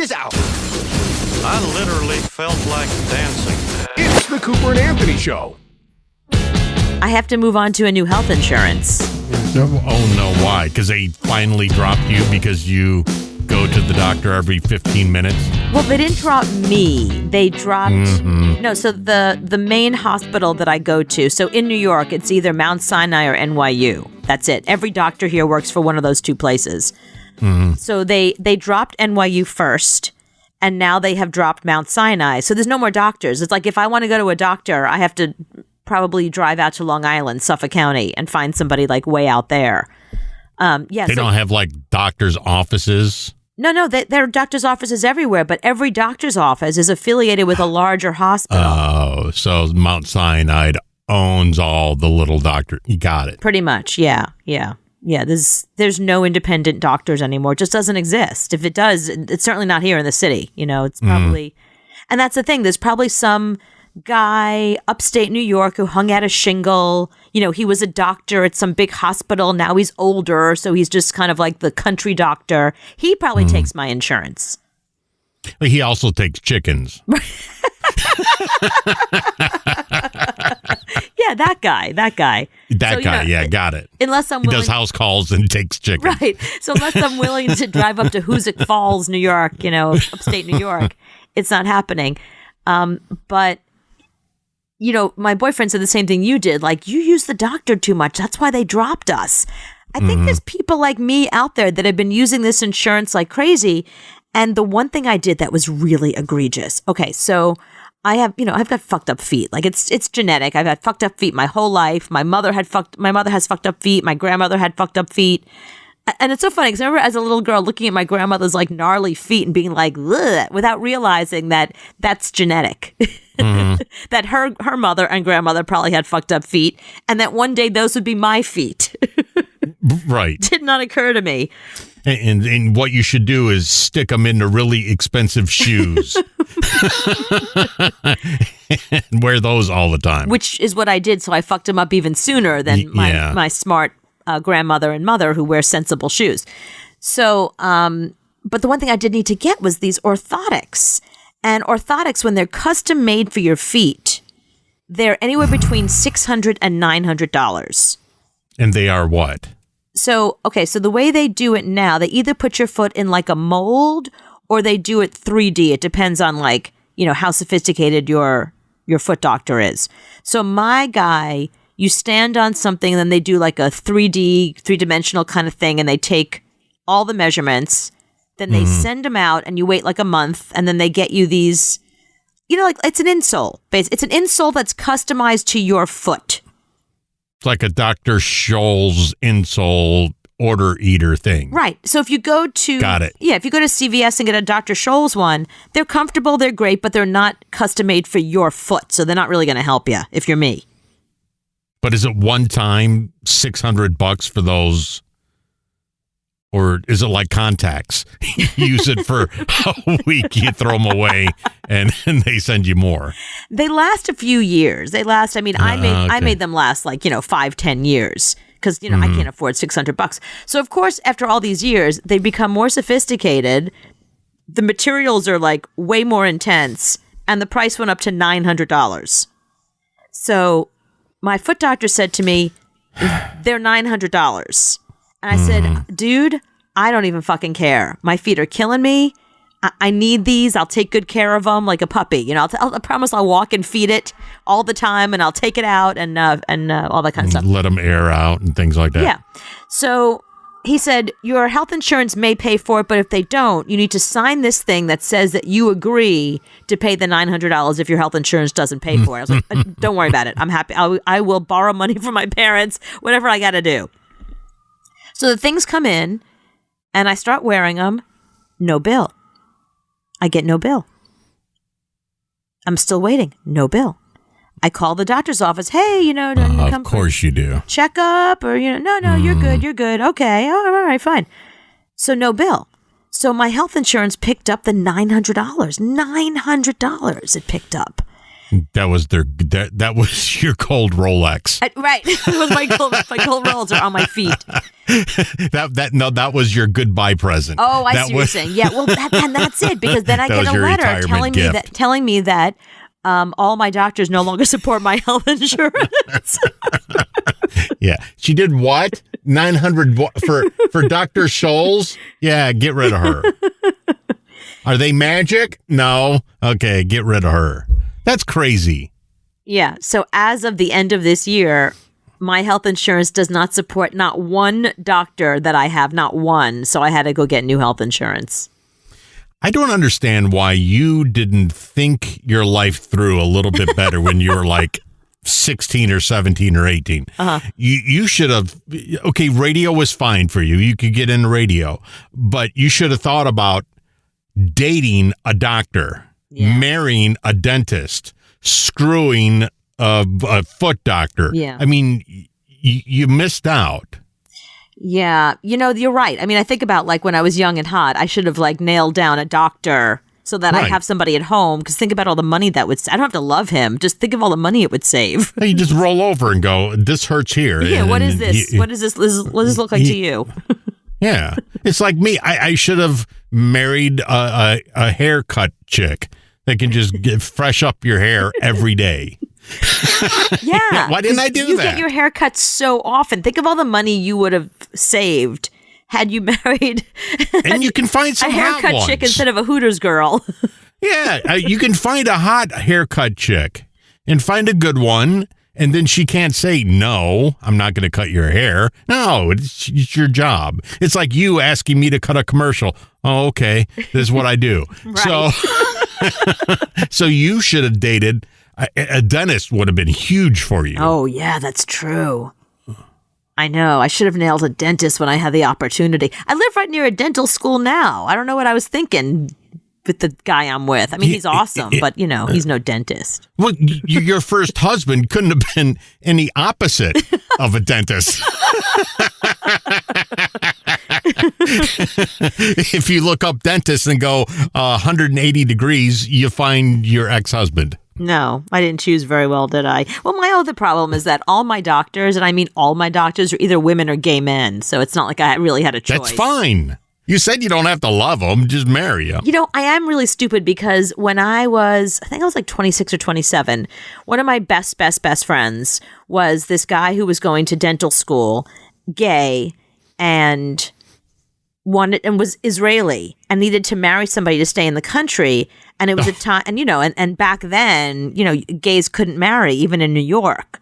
this out. I literally felt like dancing. It's the Cooper and Anthony Show. I have to move on to a new health insurance. Oh, no, why? Because they finally dropped you because you go to the doctor every 15 minutes? Well, they didn't drop me. They dropped... No, so the main hospital that I go to, so in New York, it's either Mount Sinai or NYU. That's it. Every doctor here works for one of those two places. So they dropped NYU first, and now they have dropped Mount Sinai. So there's no more doctors. It's like if I want to go to a doctor, I have to probably drive out to Long Island, Suffolk County, and find somebody like way out there. They don't have like doctors' offices? No, there are doctors' offices everywhere, but every doctor's office is affiliated with a larger hospital. Oh, so Mount Sinai owns all the little doctors. You got it. Pretty much, yeah. There's no independent doctors anymore. It just doesn't exist. If it does, it's certainly not here in the city. You know, it's probably, and that's the thing. There's probably some guy upstate New York who hung out a shingle. You know, he was a doctor at some big hospital. Now he's older, so he's just kind of like the country doctor. He probably takes my insurance. He also takes chickens. Yeah, that guy. Got it. Unless I'm He willing, does house calls and takes chickens. right. So unless I'm willing to drive up to Hoosick Falls, New York, you know, upstate New York, it's not happening. But you know, my boyfriend said the same thing you did. Like, you use the doctor too much. That's why they dropped us. I think there's people like me out there that have been using this insurance like crazy. And the one thing I did that was really egregious. Okay, so I've got fucked up feet. Like it's genetic. I've had fucked up feet my whole life. My mother has fucked up feet. My grandmother had fucked up feet. And it's so funny because I remember as a little girl looking at my grandmother's like gnarly feet and being like, ugh, without realizing that that's genetic. That her mother and grandmother probably had fucked up feet, and that one day those would be my feet. Right. Did not occur to me. And what you should do is stick them into really expensive shoes. And wear those all the time. Which is what I did, so I fucked them up even sooner than my smart grandmother and mother who wear sensible shoes. So, but the one thing I did need to get was these orthotics. And orthotics, when they're custom made for your feet, they're anywhere between $600 and $900. And they are what? So the way they do it now, they either put your foot in like a mold or they do it 3D. It depends on like, you know, how sophisticated your foot doctor is. So my guy, you stand on something and then they do like a 3-dimensional kind of thing and they take all the measurements. Then they send them out and you wait like a month and then they get you these, you know, like it's an insole. It's an insole that's customized to your foot. It's like a Dr. Scholl's insole order eater thing. Right. So if you go to... Got it. Yeah, if you go to CVS and get a Dr. Scholl's one, they're comfortable, they're great, but they're not custom made for your foot. So they're not really going to help you if you're me. But is it one time $600 for those? Or is it like contacts? You use it for a week, you throw them away, and they send you more. They last a few years. I made them last like, 5-10 years because, I can't afford $600. So, of course, after all these years, they become more sophisticated. The materials are like way more intense, and the price went up to $900. So my foot doctor said to me, they're $900. And I said, dude, I don't even fucking care. My feet are killing me. I need these. I'll take good care of them like a puppy. I promise I'll walk and feed it all the time, and I'll take it out and all that kind of stuff. Let them air out and things like that. Yeah. So he said, your health insurance may pay for it, but if they don't, you need to sign this thing that says that you agree to pay the $900 if your health insurance doesn't pay for it. I was like, don't worry about it. I'm happy. I will borrow money from my parents, whatever I got to do. So the things come in, and I start wearing them. No bill. I get no bill. I'm still waiting. No bill. I call the doctor's office. Hey, of course you do. Check up, or no, you're good. Okay, all right, fine. So no bill. So my health insurance picked up the $900. $900 it picked up. That was that was your gold Rolex. Right. It was my gold rolls are on my feet. That was your goodbye present. Oh, I That see what you're was- saying. Yeah, well, and that's it, because then I That get was a your letter retirement gift. telling me that all my doctors no longer support my health insurance. Yeah. She did what? 900 for Dr. Scholl's? Yeah, get rid of her. Are they magic? No. Okay, get rid of her. That's crazy. Yeah. So as of the end of this year, my health insurance does not support not one doctor that I have, not one. So I had to go get new health insurance. I don't understand why you didn't think your life through a little bit better when you were like 16 or 17 or 18. You should have, okay, radio was fine for you. You could get into radio, but you should have thought about dating a doctor, marrying a dentist, screwing a foot doctor. Yeah. I mean, you missed out. Yeah. You're right. I mean, I think about like when I was young and hot, I should have like nailed down a doctor so that I Right. have somebody at home. Because think about all the money that I don't have to love him. Just think of all the money it would save. You just roll over and go, this hurts here. Yeah. What is And this? What is this? What does this look like to you? Yeah. It's like me. I should have married a haircut chick that can just fresh up your hair every day. Yeah. Why didn't I 'cause do you that? get your hair cut so often. Think of all the money you would have saved had you married And you can find a some hot haircut ones. chick instead of a Hooters girl. Yeah. You can find a hot haircut chick and find a good one. And then she can't say, no, I'm not going to cut your hair. No, it's your job. It's like you asking me to cut a commercial. Oh, okay. This is what I do. Right. So you should have dated a dentist. Would have been huge for you. Oh, yeah, that's true. I know. I should have nailed a dentist when I had the opportunity. I live right near a dental school now. I don't know what I was thinking with the guy I'm with. I mean, he's awesome, but, he's no dentist. Well, your first husband couldn't have been any opposite of a dentist. If you look up dentist and go 180 degrees, you find your ex-husband. No, I didn't choose very well, did I? Well, my other problem is that all my doctors, and I mean all my doctors, are either women or gay men. So it's not like I really had a choice. That's fine. You said you don't have to love them, just marry them. I am really stupid because when I think I was like 26 or 27, one of my best friends was this guy who was going to dental school, gay, and was Israeli and needed to marry somebody to stay in the country. And it was a time, and and back then, gays couldn't marry even in New York.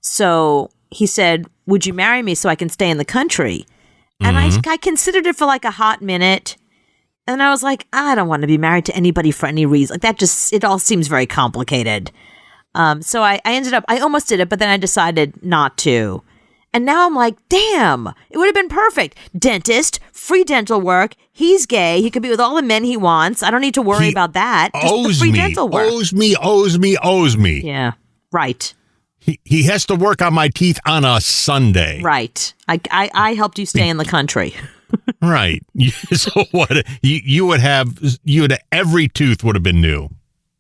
So he said, "Would you marry me so I can stay in the country?" And I considered it for like a hot minute. And I was like, I don't want to be married to anybody for any reason. Like that it all seems very complicated. So I almost did it, but then I decided not to. And now I'm like, damn, it would have been perfect. Dentist, free dental work. He's gay. He could be with all the men he wants. I don't need to worry about that. Just the Owes free me, dental work. owes me. Yeah, right. He has to work on my teeth on a Sunday. Right. I helped you stay in the country. Right. So what? You would have every tooth would have been new.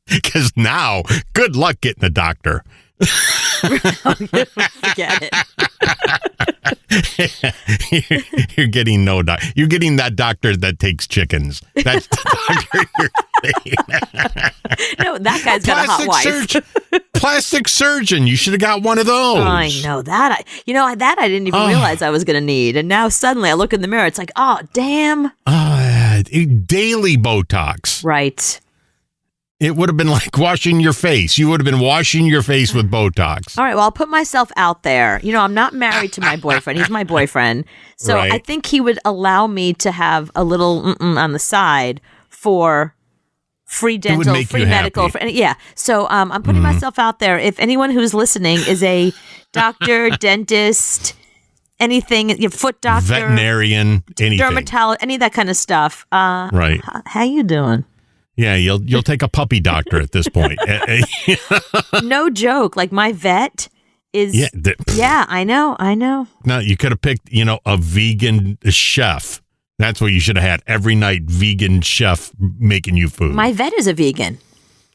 Because now, good luck getting a doctor. Forget it. You're getting no doctor. You're getting that doctor that takes chickens. That's the doctor you're getting. No, that guy's got a hot wife. Plastic surgeon. You should have got one of those. I know that. I didn't even realize I was going to need. And now suddenly I look in the mirror. It's like, oh, damn. Daily Botox. Right. It would have been like washing your face. You would have been washing your face with Botox. All right. Well, I'll put myself out there. I'm not married to my boyfriend. He's my boyfriend. So Right. I think he would allow me to have a little on the side for free dental, make free you medical. happy. Yeah. So I'm putting myself out there. If anyone who's listening is a doctor, dentist, anything, your foot doctor, Veterinarian, anything. dermatologist, any of that kind of stuff. Right. How you doing? Yeah, you'll take a puppy doctor at this point. No joke. Like my vet is. Yeah. Yeah, I know. No, you could have picked, a vegan chef. That's what you should have had every night. Vegan chef making you food. My vet is a vegan.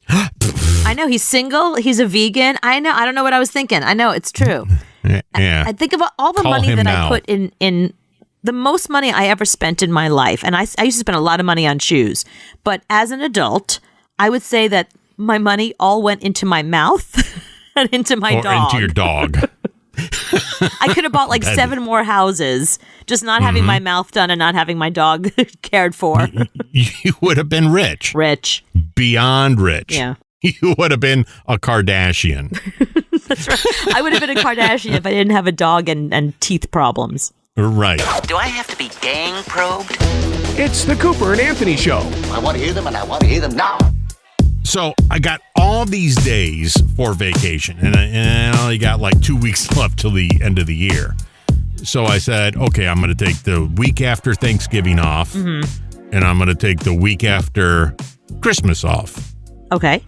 I know he's single. He's a vegan. I know. I don't know what I was thinking. I know it's true. Yeah. I think of all the Call money him that now. I put in the most money I ever spent in my life. And I used to spend a lot of money on shoes. But as an adult, I would say that my money all went into my mouth and into my or dog. into your dog. I could have bought like 7 more houses, just not having my mouth done and not having my dog cared for. You would have been rich. Rich. Beyond rich. Yeah. You would have been a Kardashian. That's right. I would have been a Kardashian if I didn't have a dog and teeth problems. Right. Do I have to be gang probed? It's the Cooper and Anthony Show. I want to hear them, and I want to hear them now. So I got all these days for vacation, and I only got like 2 weeks left till the end of the year. So I said, okay, I'm going to take the week after Thanksgiving off, and I'm going to take the week after Christmas off. Okay.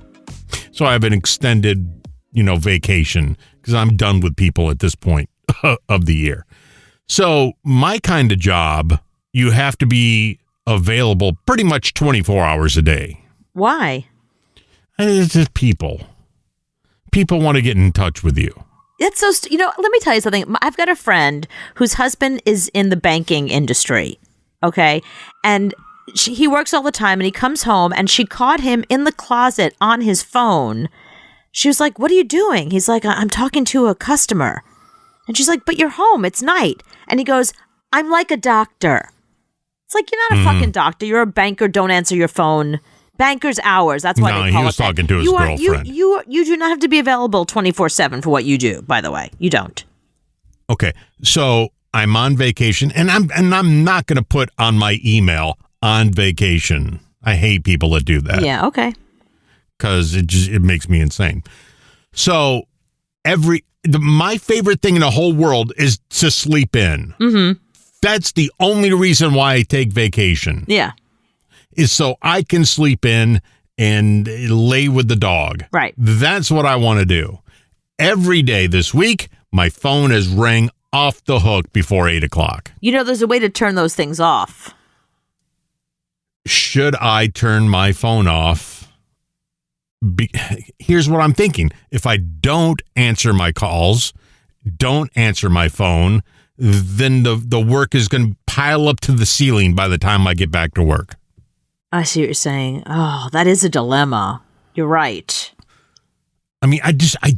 So I have an extended, vacation because I'm done with people at this point of the year. So my kind of job, you have to be available pretty much 24 hours a day. Why? It's just people. People want to get in touch with you. That's so, let me tell you something. I've got a friend whose husband is in the banking industry. Okay. And he works all the time and he comes home and she caught him in the closet on his phone. She was like, "What are you doing?" He's like, "I'm talking to a customer." And she's like, "But you're home. It's night." And he goes, "I'm like a doctor." It's like, you're not a fucking doctor. You're a banker. Don't answer your phone. Banker's hours. That's why they call it. No, he was talking to his girlfriend. You do not have to be available 24/7 for what you do, by the way. You don't. Okay. So I'm on vacation and I'm not going to put on my email on vacation. I hate people that do that. Yeah, okay. Because it makes me insane. So my favorite thing in the whole world is to sleep in. Mm-hmm. That's the only reason why I take vacation. Yeah. Is so I can sleep in and lay with the dog. Right. That's what I want to do. Every day this week, my phone has rang off the hook before 8 o'clock. There's a way to turn those things off. Should I turn my phone off? Here's what I'm thinking. If I don't answer my calls, don't answer my phone, then the work is going to pile up to the ceiling by the time I get back to work. I see what you're saying. Oh, that is a dilemma. You're right. I mean, I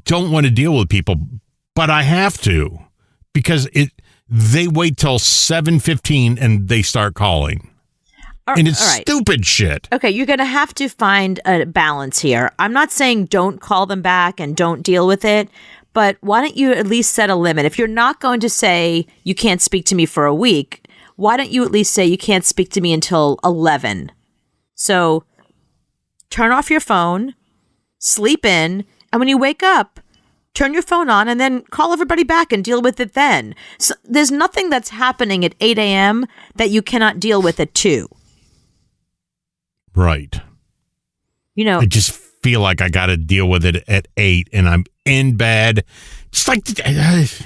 don't want to deal with people, but I have to because they wait till 7:15 and they start calling. And it's stupid shit. Okay, you're going to have to find a balance here. I'm not saying don't call them back and don't deal with it, but why don't you at least set a limit? If you're not going to say you can't speak to me for a week, why don't you at least say you can't speak to me until 11? So turn off your phone, sleep in, and when you wake up, turn your phone on and then call everybody back and deal with it then. So there's nothing that's happening at 8 a.m. that you cannot deal with at 2. Right. I just feel like I got to deal with it at 8 and I'm in bed. It's like the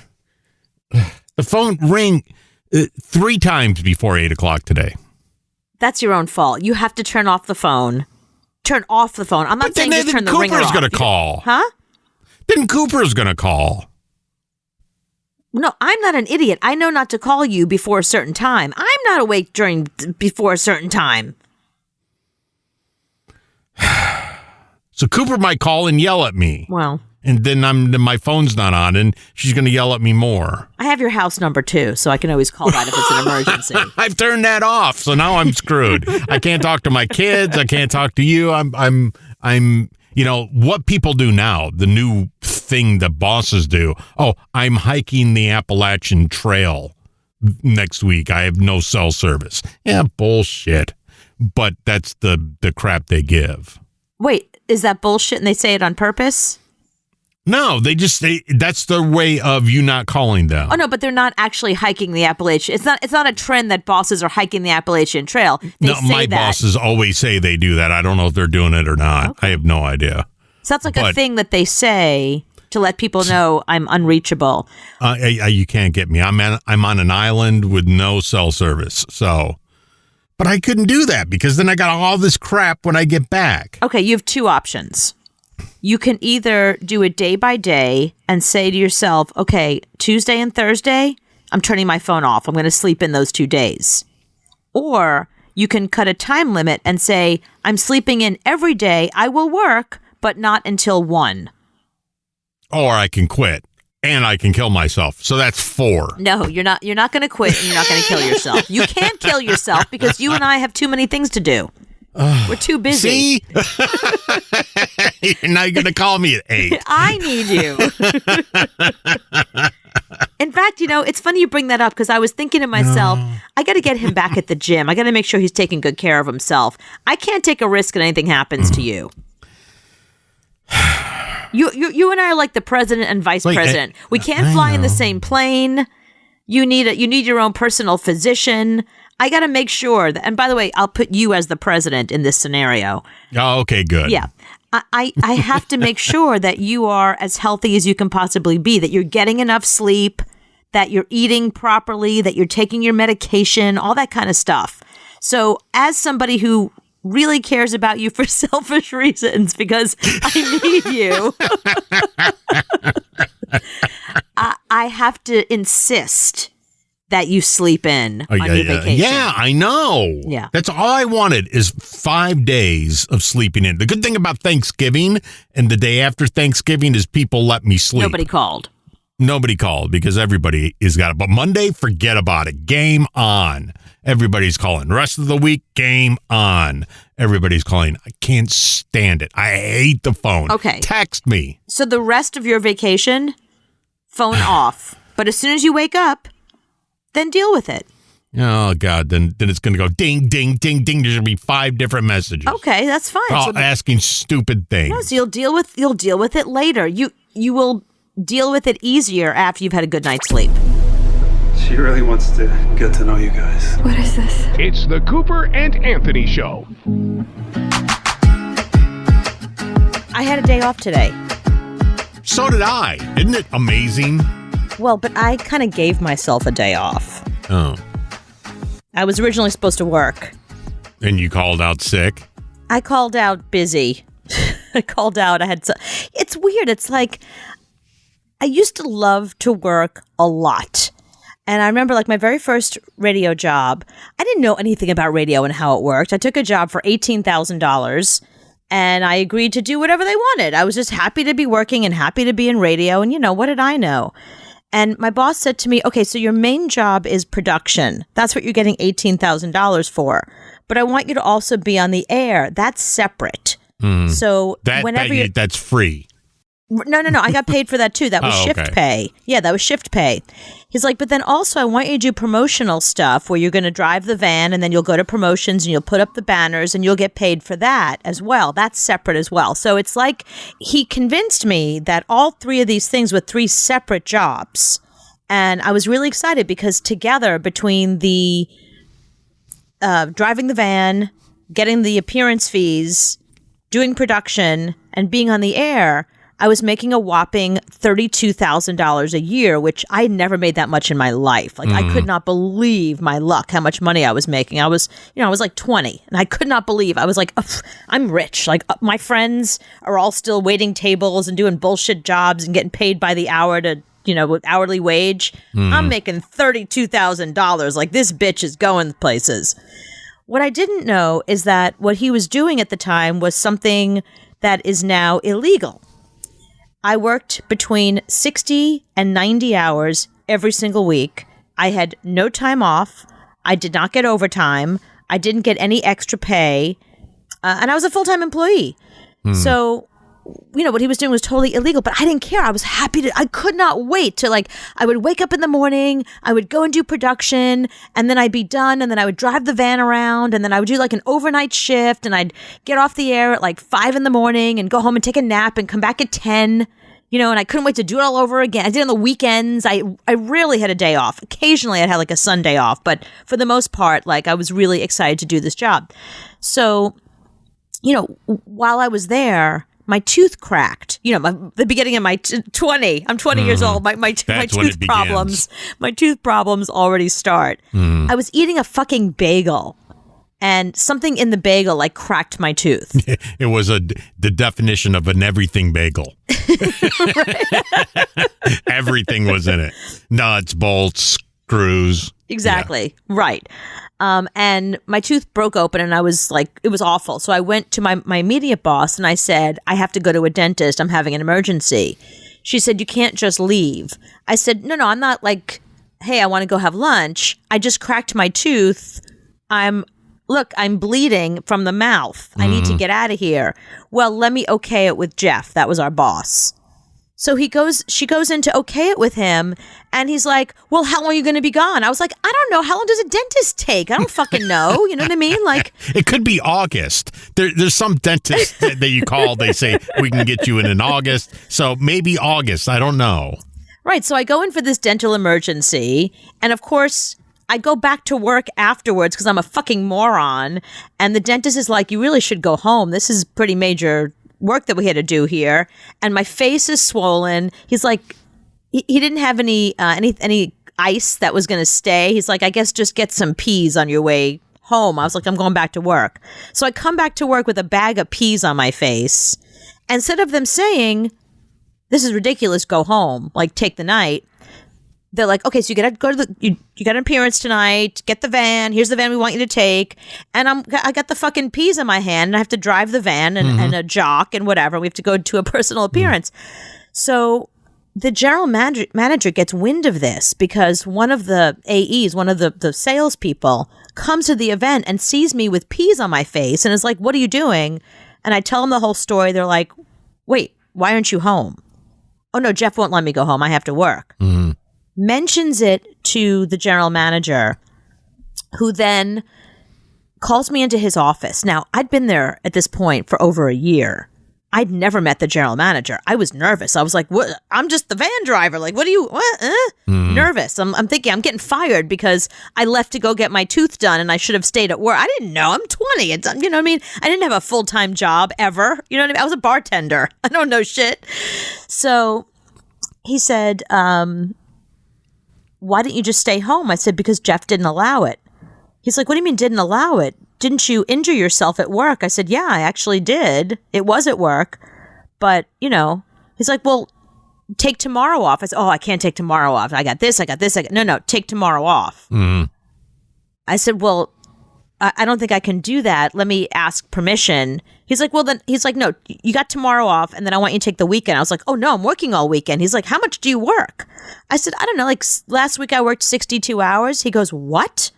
phone rang 3 times before 8 o'clock today. That's your own fault. You have to turn off the phone. Turn off the phone. I'm not saying just turn the ringer off. Cooper's going to call. Huh? Then Cooper's going to call. No, I'm not an idiot. I know not to call you before a certain time. I'm not awake before a certain time. So Cooper might call and yell at me. Well. And then my phone's not on and she's going to yell at me more. I have your house number too, so I can always call that if it's an emergency. I've turned that off, so now I'm screwed. I can't talk to my kids. I can't talk to you. I'm what people do now, the new thing that bosses do. Oh, I'm hiking the Appalachian Trail next week. I have no cell service. Yeah, bullshit. But that's the crap they give. Wait, is that bullshit and they say it on purpose? No, that's their way of you not calling them. Oh no, but they're not actually hiking the Appalachian. It's not a trend that bosses are hiking the Appalachian Trail. My bosses always say they do that. I don't know if they're doing it or not. Okay. I have no idea. Sounds like a thing that they say to let people know I'm unreachable. You can't get me. I'm on an island with no cell service. So But I couldn't do that because then I got all this crap when I get back. Okay, you have two options. You can either do it day by day and say to yourself, okay, Tuesday and Thursday, I'm turning my phone off. I'm going to sleep in those 2 days. Or you can cut a time limit and say, I'm sleeping in every day. I will work, but not until 1. Or I can quit and I can kill myself. So that's 4. No, you're not going to quit and you're not going to kill yourself. You can't kill yourself because you and I have too many things to do. We're too busy. See? Now you're going to call me at 8. I need you. In fact, it's funny you bring that up because I was thinking to myself, I got to get him back at the gym. I got to make sure he's taking good care of himself. I can't take a risk and anything happens to you. You and I are like the president and vice president. We can't fly in the same plane. You need your own personal physician. I got to make sure that, and by the way, I'll put you as the president in this scenario. Oh, okay, good. Yeah. I have to make sure that you are as healthy as you can possibly be, that you're getting enough sleep, that you're eating properly, that you're taking your medication, all that kind of stuff. So as somebody who really cares about you for selfish reasons, because I need you, I have to insist that you sleep in on your vacation. Yeah, I know. Yeah. That's all I wanted is 5 days of sleeping in. The good thing about Thanksgiving and the day after Thanksgiving is people let me sleep. Nobody called because everybody is got it. But Monday, forget about it. Game on. Everybody's calling. Rest of the week, game on. Everybody's calling. I can't stand it. I hate the phone. Okay. Text me. So the rest of your vacation, phone off. But as soon as you wake up, then deal with it. Oh, God. Then it's going to go ding, ding, ding, ding. There's going to be 5 different messages. Okay, that's fine. All asking stupid things. No, so you'll deal with it later. You will deal with it easier after you've had a good night's sleep. She really wants to get to know you guys. What is this? It's the Cooper and Anthony Show. I had a day off today. So did I. Isn't it amazing? Well, but I kind of gave myself a day off. Oh. I was originally supposed to work. And you called out sick? I called out busy. I called out. It's weird. It's like I used to love to work a lot. And I remember like my very first radio job, I didn't know anything about radio and how it worked. I took a job for $18,000 and I agreed to do whatever they wanted. I was just happy to be working and happy to be in radio. And what did I know? And my boss said to me, okay, so your main job is production. That's what you're getting $18,000 for. But I want you to also be on the air. That's separate. So that's free. No. I got paid for that too. That was shift pay. Yeah, that was shift pay. He's like, but then also I want you to do promotional stuff where you're going to drive the van and then you'll go to promotions and you'll put up the banners and you'll get paid for that as well. That's separate as well. So it's like he convinced me that all 3 of these things were 3 separate jobs. And I was really excited because together between the driving the van, getting the appearance fees, doing production, and being on the air, I was making a whopping $32,000 a year, which I had never made that much in my life. Like I could not believe my luck, how much money I was making. I was like 20 and I could not believe. I was like, I'm rich. Like my friends are all still waiting tables and doing bullshit jobs and getting paid by the hour to, with hourly wage. I'm making $32,000. Like this bitch is going places. What I didn't know is that what he was doing at the time was something that is now illegal. I worked between 60 and 90 hours every single week. I had no time off. I did not get overtime. I didn't get any extra pay. And I was a full-time employee. So, what he was doing was totally illegal, but I didn't care. I was happy I could not wait to I would wake up in the morning, I would go and do production, and then I'd be done, and then I would drive the van around, and then I would do an overnight shift, and I'd get off the air at 5 in the morning and go home and take a nap and come back at 10, and I couldn't wait to do it all over again. I did it on the weekends. I rarely had a day off. Occasionally I'd have a Sunday off, but for the most part, I was really excited to do this job. So, while I was there, my tooth cracked. The beginning of my 20. I'm 20 years old. My tooth problems. My tooth problems already start. I was eating a fucking bagel, and something in the bagel like cracked my tooth. It was the definition of an everything bagel. Everything was in it. Nuts, bolts, screws. Exactly. Yeah. Right. And my tooth broke open and I was like, it was awful. So I went to my immediate boss and I said, I have to go to a dentist. I'm having an emergency. She said, you can't just leave. I said, no, I'm not like, hey, I want to go have lunch. I just cracked my tooth. I'm bleeding from the mouth. I need to get out of here. Well, let me okay it with Jeff. That was our boss. So she goes in to okay it with him, and he's like, well, how long are you going to be gone? I was like, I don't know. How long does a dentist take? I don't fucking know. You know what I mean? Like, it could be August. There's some dentist that you call, they say, we can get you in August. So maybe August. I don't know. Right. So I go in for this dental emergency, and of course, I go back to work afterwards because I'm a fucking moron. And the dentist is like, you really should go home. This is pretty major work that we had to do here. And my face is swollen. He's like, he didn't have any ice that was going to stay. He's like, I guess just get some peas on your way home. I was like, I'm going back to work. So I come back to work with a bag of peas on my face. Instead of them saying, this is ridiculous, go home, like take the night. They're like, okay, so you got to go to you got an appearance tonight. Get the van. Here's the van we want you to take. And I got the fucking peas in my hand, and I have to drive the van and a jock and whatever. We have to go to a personal appearance. So the general manager gets wind of this because one of the AEs, one of the salespeople, comes to the event and sees me with peas on my face and is like, "What are you doing?" And I tell them the whole story. They're like, "Wait, why aren't you home?" "Oh no, Jeff won't let me go home. I have to work." Mm-hmm. Mentions it to the general manager, who then calls me into his office. Now, I'd been there at this point for over a year. I'd never met the general manager. I was nervous. I was like, "What? I'm just the van driver. Like, what do you, what? Nervous. I'm thinking I'm getting fired because I left to go get my tooth done and I should have stayed at work. I didn't know. I'm 20. It's, you know what I mean? I didn't have a full-time job ever. You know what I mean? I was a bartender. I don't know shit. So he said, why didn't you just stay home? I said, because Jeff didn't allow it. He's like, what do you mean didn't allow it? Didn't you injure yourself at work? I said, yeah, I actually did. It was at work. But, you know, he's like, well, take tomorrow off. I said, oh, I can't take tomorrow off. I got this. No, take tomorrow off. Mm-hmm. I said, well, I don't think I can do that. Let me ask permission. He's like, well, then, he's like, no, you got tomorrow off, and then I want you to take the weekend. I was like, oh, no, I'm working all weekend. He's like, how much do you work? I said, I don't know, like last week I worked 62 hours. He goes, what?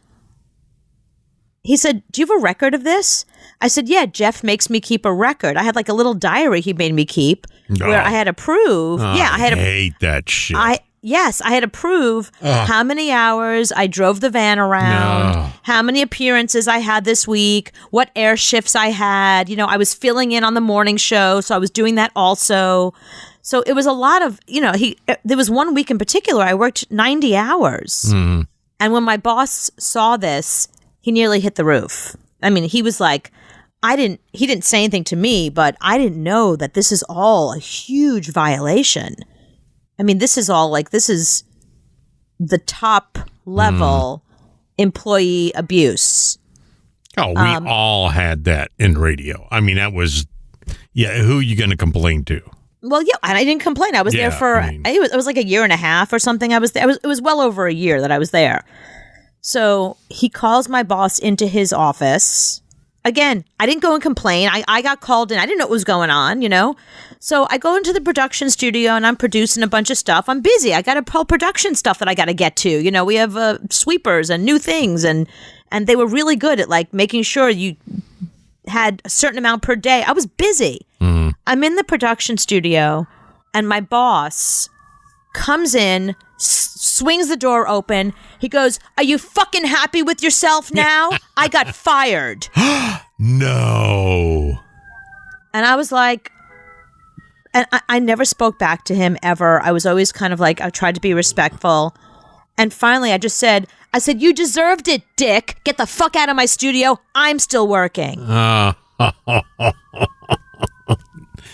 He said, do you have a record of this? I said, yeah, Jeff makes me keep a record. I had like a little diary he made me keep where I had to prove. I hate that shit. Yes, I had to prove how many hours I drove the van around, how many appearances I had this week, what air shifts I had. You know, I was filling in on the morning show, so I was doing that also. So it was a lot of, you know, there was one week in particular, I worked 90 hours. Mm-hmm. And when my boss saw this, he nearly hit the roof. I mean, he was like, he didn't say anything to me, but I didn't know that this is all a huge violation. I mean, this is the top level employee abuse. Oh, we all had that in radio. I mean, that was, who are you going to complain to? Well, yeah, and I didn't complain. I was there for, it was like a year and a half or something. I was there. It was well over a year that I was there. So he calls my boss into his office. Again, I didn't go and complain. I got called in. I didn't know what was going on, you know? So I go into the production studio and I'm producing a bunch of stuff. I'm busy. I got a whole production stuff that I got to get to. You know, we have sweepers and new things. And they were really good at like making sure you had a certain amount per day. I was busy. Mm-hmm. I'm in the production studio and my boss comes in, swings the door open. He goes, are you fucking happy with yourself now? I got fired. No. And I was like, and I never spoke back to him ever. I was always kind of like, I tried to be respectful. And finally, I said, you deserved it, dick. Get the fuck out of my studio. I'm still working.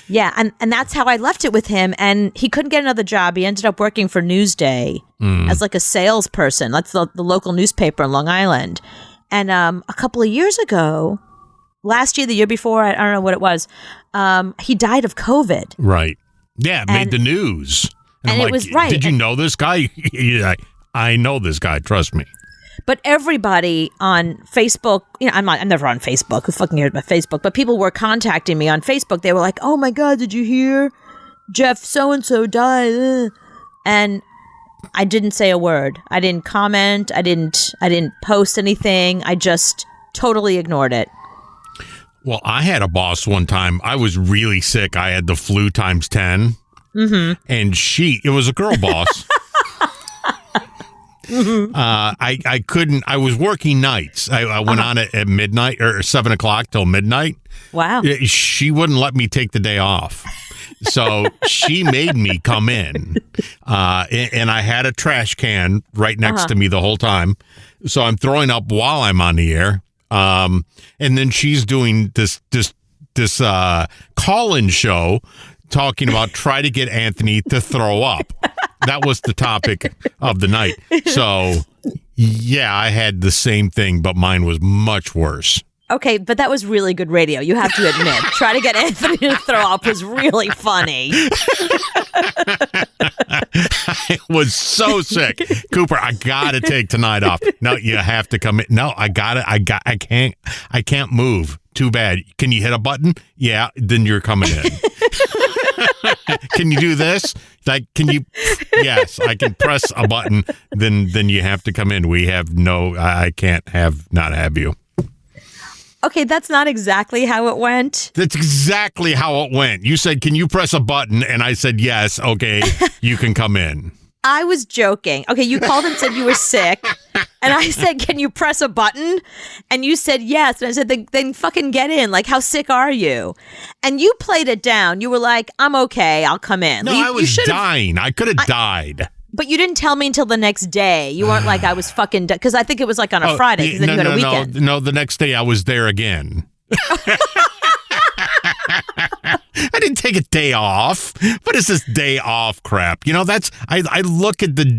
Yeah, and that's how I left it with him. And he couldn't get another job. He ended up working for Newsday as like a salesperson. That's the local newspaper in Long Island. And a couple of years ago, last year, the year before, I don't know what it was, he died of COVID. Right. Yeah, it made the news. And I'm it like, was right. Did you know this guy? Yeah, I know this guy. Trust me. But everybody on Facebook, I'm never on Facebook. Who fucking cares about Facebook? But people were contacting me on Facebook. They were like, "Oh my God, did you hear Jeff so-and-so died?" And I didn't say a word. I didn't comment. I didn't post anything. I just totally ignored it. Well, I had a boss one time. I was really sick. I had the flu times 10. Mm-hmm. And it was a girl boss. Mm-hmm. I couldn't. I was working nights. I went on at midnight or 7 o'clock till midnight. Wow. She wouldn't let me take the day off. So she made me come in. And I had a trash can right next to me the whole time. So I'm throwing up while I'm on the air. And then she's doing this call-in show talking about try to get Anthony to throw up. That was the topic of the night. So, yeah, I had the same thing, but mine was much worse. Okay, but that was really good radio. You have to admit. Try to get Anthony to throw up was really funny. I was so sick. Cooper, I got to take tonight off. No, you have to come in. No, I can't move. Too bad. Can you hit a button? Yeah, then you're coming in. Can you do this? Can you? Yes, I can press a button. Then you have to come in. I can't not have you. Okay, that's not exactly how it went. That's exactly how it went. You said, can you press a button? And I said, yes. Okay, you can come in. I was joking. Okay, you called and said you were sick. And I said, can you press a button? And you said yes. And I said, then fucking get in. Like, how sick are you? And you played it down. You were like, I'm okay. I'll come in. No, I was dying. I could have died. But you didn't tell me until the next day. You weren't like, I was fucking... Because I think it was like on a Friday, because then you had a weekend. No, the next day I was there again. I didn't take a day off. What is this day off crap? I look at the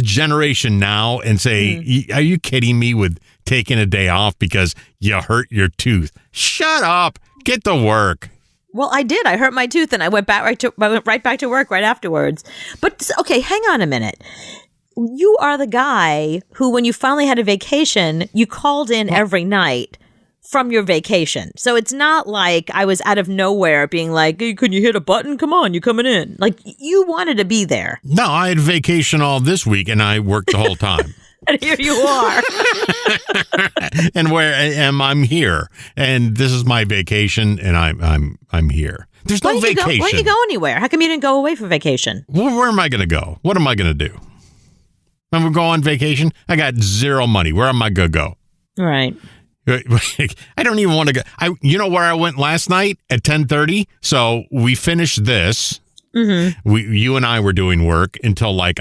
generation now and say, are you kidding me with taking a day off because you hurt your tooth? Shut up. Get to work. Well, I did. I hurt my tooth and I went right back to work right afterwards. But okay, hang on a minute. You are the guy who, when you finally had a vacation, you called in every night from your vacation. So it's not like I was out of nowhere being like, hey, can you hit a button? Come on, you coming in. Like, you wanted to be there. No, I had vacation all this week and I worked the whole time. And here you are. And where am I'm here? And this is my vacation, and I'm here. There's no vacation. Why didn't you go anywhere? How come you didn't go away for vacation? Well, where am I going to go? What am I going to do? When we go on vacation, I got zero money. Where am I going to go? Right. I don't even want to go. You know where I went last night at 10:30? So we finished this. Mm-hmm. You and I were doing work until 9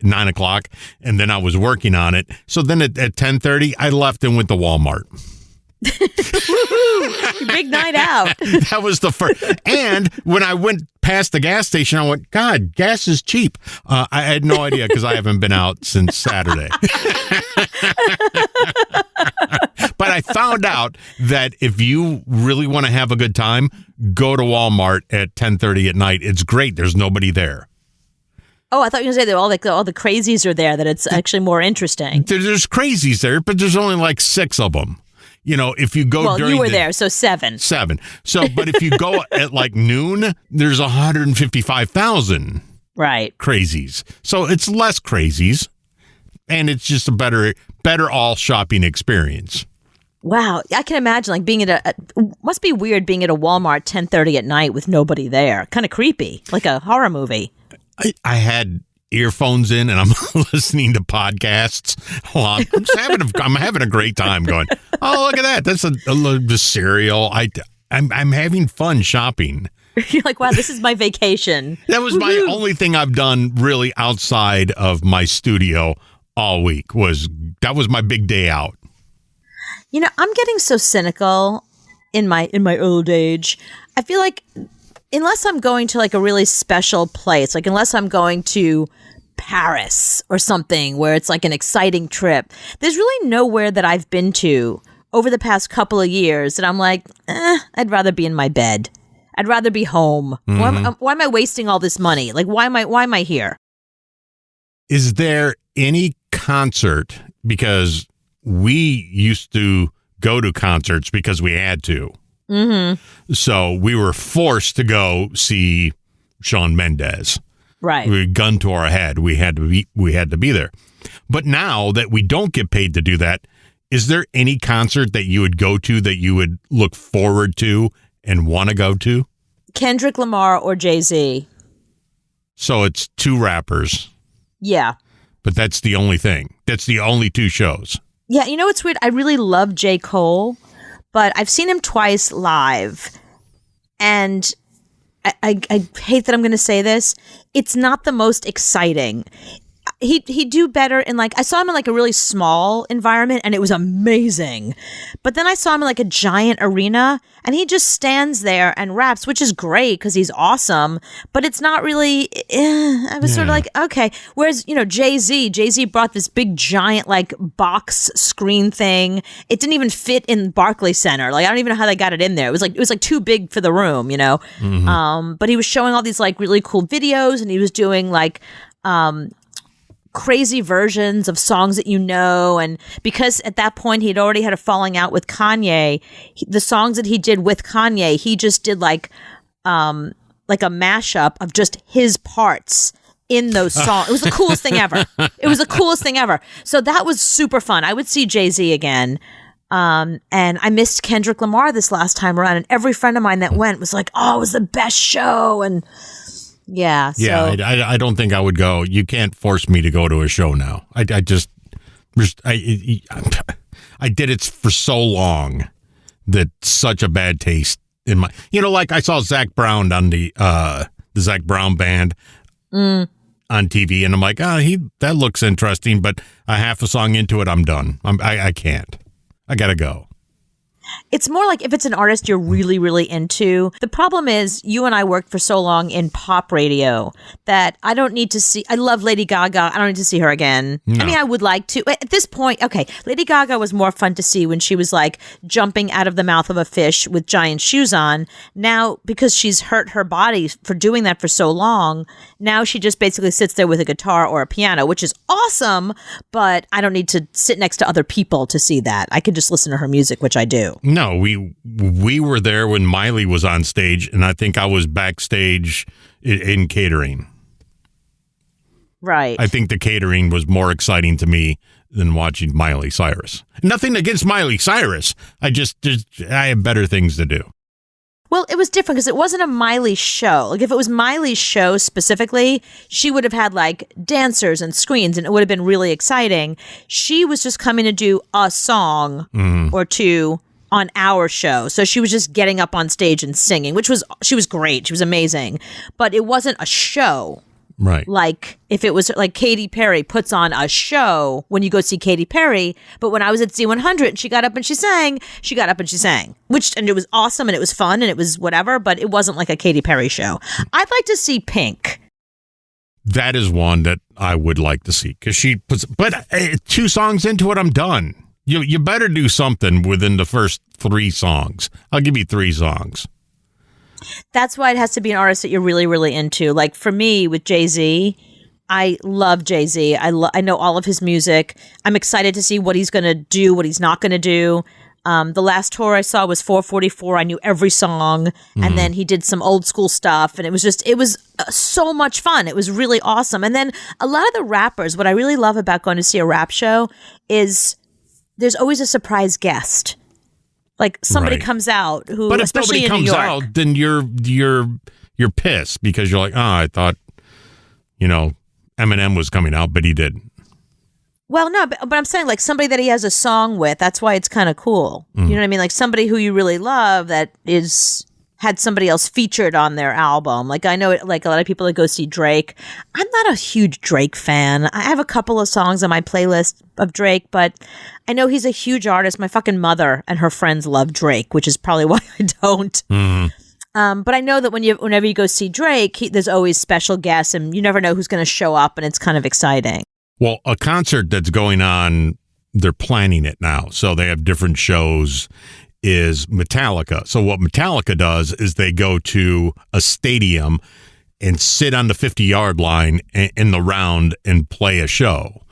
o'clock, and then I was working on it. So then at 10:30, I left and went to Walmart. Big night out. That was the first. And when I went past the gas station, I went, God, gas is cheap. I had no idea because I haven't been out since Saturday. But I found out that if you really want to have a good time, go to Walmart at 10:30 at night. It's great. There's nobody there. Oh, I thought you were going to say that all the crazies are there, that it's actually more interesting. There's crazies there, but there's only 6 of them. If you go during you were there, so 7. 7. So, but if you go at noon, there's 155,000 right crazies. So it's less crazies, and it's just a better all shopping experience. Wow, I can imagine being at must be weird being at a Walmart 10:30 at night with nobody there. Kind of creepy, like a horror movie. I had earphones in and I'm listening to podcasts. Well, I'm having a great time going, oh, look at that. That's a cereal. I'm having fun shopping. You're like, wow, this is my vacation. That was my only thing I've done really outside of my studio all week. That was my big day out. I'm getting so cynical in my old age. I feel like unless I'm going to a really special place, unless I'm going to Paris or something where it's like an exciting trip. There's really nowhere that I've been to over the past couple of years that I'm like, I'd rather be in my bed. I'd rather be home. Why am I wasting all this money? Like, why am I here? Is there any concert, because we used to go to concerts because we had to. Mm-hmm. So we were forced to go see Shawn Mendes. Right. We had gun to our head. We had to be there. But now that we don't get paid to do that, is there any concert that you would go to that you would look forward to and want to go to? Kendrick Lamar or Jay-Z. So it's two rappers. Yeah. But that's the only thing. That's the only two shows. Yeah, you know what's weird? I really love J. Cole, but I've seen him twice live. And I hate that I'm going to say this. It's not the most exciting. He'd do better in like, I saw him in like a really small environment and it was amazing. But then I saw him in like a giant arena and he just stands there and raps, which is great because he's awesome. But it's not really, I was sort of like, okay. Whereas, Jay-Z brought this big giant like box screen thing. It didn't even fit in Barclays Center. Like, I don't even know how they got it in there. It was like too big for the room, Mm-hmm. But he was showing all these like really cool videos and he was doing like, crazy versions of songs that and because at that point he'd already had a falling out with Kanye, the songs that he did with Kanye, he just did like a mashup of just his parts in those songs. It was the coolest thing ever. So that was super fun. I would see Jay-Z again. And I missed Kendrick Lamar this last time around, and every friend of mine that went was like, oh, it was the best show. And yeah. I don't think I would go. You can't force me to go to a show now. I did it for so long that such a bad taste in my, like I saw Zach Brown on the Zach Brown Band on TV, and I'm like, that looks interesting, but a half a song into it, I'm done. I can't. I gotta go. It's more like if it's an artist you're really, really into. The problem is you and I worked for so long in pop radio that I don't need to see. I love Lady Gaga. I don't need to see her again. No. I mean, I would like to. At this point, okay, Lady Gaga was more fun to see when she was like jumping out of the mouth of a fish with giant shoes on. Now, because she's hurt her body for doing that for so long, now she just basically sits there with a guitar or a piano, which is awesome, but I don't need to sit next to other people to see that. I can just listen to her music, which I do. No, we were there when Miley was on stage, and I think I was backstage in catering. Right. I think the catering was more exciting to me than watching Miley Cyrus. Nothing against Miley Cyrus. I have better things to do. Well, it was different because it wasn't a Miley show. Like, if it was Miley's show specifically, she would have had, like, dancers and screens, and it would have been really exciting. She was just coming to do a song or two on our show. So she was just getting up on stage and singing, she was great. She was amazing. But it wasn't a show. Right. Like, if it was like Katy Perry puts on a show when you go see Katy Perry, but when I was at Z100 and she got up and she sang, and it was awesome and it was fun and it was whatever, but it wasn't like a Katy Perry show. I'd like to see Pink. That is one that I would like to see because she puts, but 2 songs into it, I'm done. You better do something within the first 3 songs. I'll give you 3 songs. That's why it has to be an artist that you're really, really into. Like for me with Jay-Z, I love Jay-Z. I know all of his music. I'm excited to see what he's going to do, what he's not going to do. The last tour I saw was 444. I knew every song. And then he did some old school stuff. And it was so much fun. It was really awesome. And then a lot of the rappers, what I really love about going to see a rap show is there's always a surprise guest. Like somebody comes out who, but if especially nobody in New comes York, out, then you're pissed because you're like, I thought, Eminem was coming out, but he didn't. Well, no, but I'm saying like somebody that he has a song with. That's why it's kind of cool. You know what I mean? Like somebody who you really love that had somebody else featured on their album. Like I know like a lot of people that go see Drake. I'm not a huge Drake fan. I have a couple of songs on my playlist of Drake, but I know he's a huge artist. My fucking mother and her friends love Drake, which is probably why I don't. But I know that whenever you go see Drake, there's always special guests, and you never know who's going to show up, and it's kind of exciting. Well, a concert that's going on, they're planning it now. So they have different shows, is Metallica. So what Metallica does is they go to a stadium and sit on the 50-yard line in the round and play a show.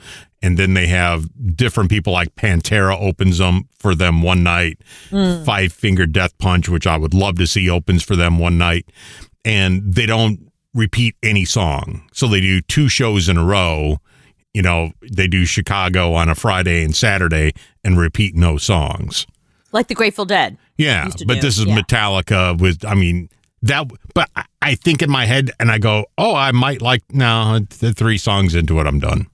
And then they have different people, like Pantera opens them for them one night. Five Finger Death Punch, which I would love to see, opens for them one night. And they don't repeat any song. So they do 2 shows in a row. You know, they do Chicago on a Friday and Saturday and repeat no songs. Like the Grateful Dead. Yeah, but this is Metallica with, I mean, that, but I think in my head and I go, oh, I might like, no, the 3 songs into it, I'm done.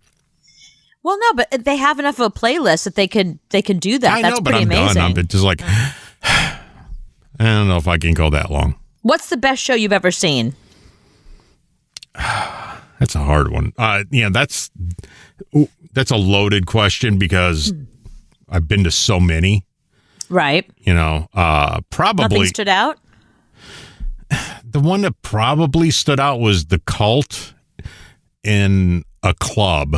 Well, no, but they have enough of a playlist that they can do that. I That's know, but pretty I'm amazing. done. I'm just like, I don't know if I can go that long. What's the best show you've ever seen? That's a hard one. Yeah, that's a loaded question because I've been to so many. Right. You know, probably Nothing stood out? the one that probably stood out was The Cult in a club.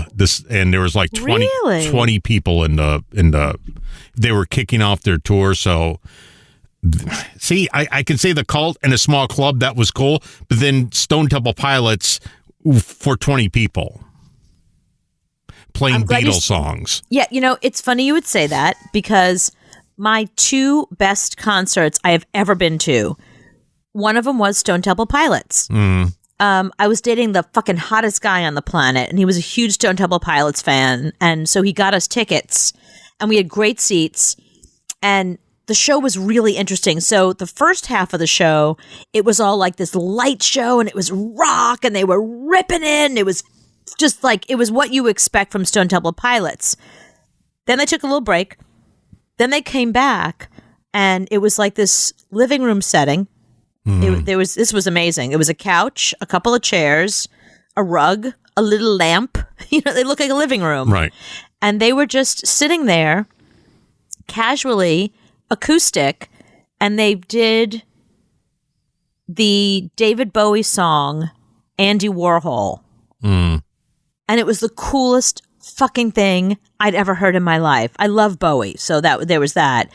And there was like 20 people in the they were kicking off their tour. So see, I can say The Cult in a small club, that was cool, but then Stone Temple Pilots for 20 people playing Beatles songs. Yeah, you know, it's funny you would say that because my 2 best concerts I have ever been to, one of them was Stone Temple Pilots. I was dating the fucking hottest guy on the planet, and he was a huge Stone Temple Pilots fan, and so he got us tickets, and we had great seats, and the show was really interesting. So the first half of the show, it was all like this light show, and it was rock, and they were ripping in. It was just like, it was what you expect from Stone Temple Pilots. Then they took a little break. Then they came back, and it was like this living room setting. This was amazing. It was a couch, a couple of chairs, a rug, a little lamp. You know, they look like a living room. Right. And they were just sitting there casually, acoustic, and they did the David Bowie song, Andy Warhol. And it was the coolest fucking thing I'd ever heard in my life. I love Bowie, so there was that.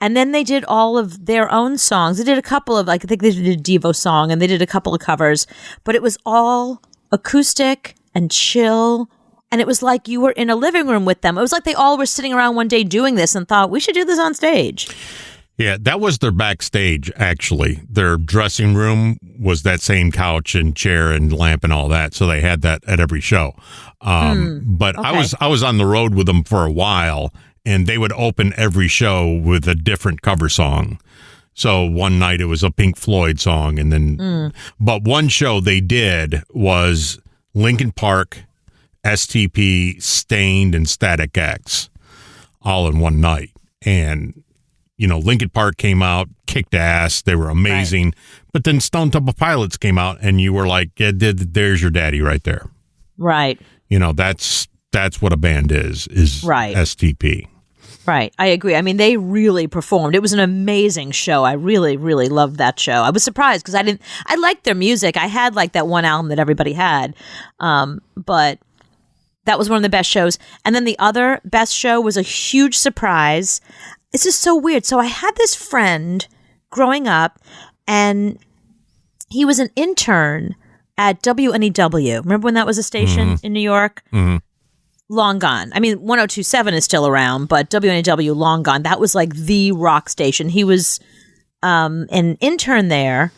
And then they did all of their own songs. They did a couple of, like, I think they did a Devo song, and they did a couple of covers, but it was all acoustic and chill. And it was like you were in a living room with them. It was like they all were sitting around one day doing this and thought, we should do this on stage. Yeah, that was their backstage, actually. Their dressing room was that same couch and chair and lamp and all that. So they had that at every show. But okay. I was on the road with them for a while, and they would open every show with a different cover song. So one night it was a Pink Floyd song, and then, but one show they did was Linkin Park, STP, Stained, and Static X, all in one night. And you know, Linkin Park came out, kicked ass. They were amazing. Right. But then Stone Temple Pilots came out, and you were like, yeah, there's your daddy right there. Right. You know, that's what a band is right. STP. Right. I agree. I mean, they really performed. It was an amazing show. I really, really loved that show. I was surprised because I liked their music. I had like that one album that everybody had. But that was one of the best shows. And then the other best show was a huge surprise. It's just so weird. So I had this friend growing up, and he was an intern at WNEW. Remember when that was a station in New York? Mm-hmm. Long gone. I mean, 102.7 is still around, but WNEW, long gone. That was like the rock station. He was an intern there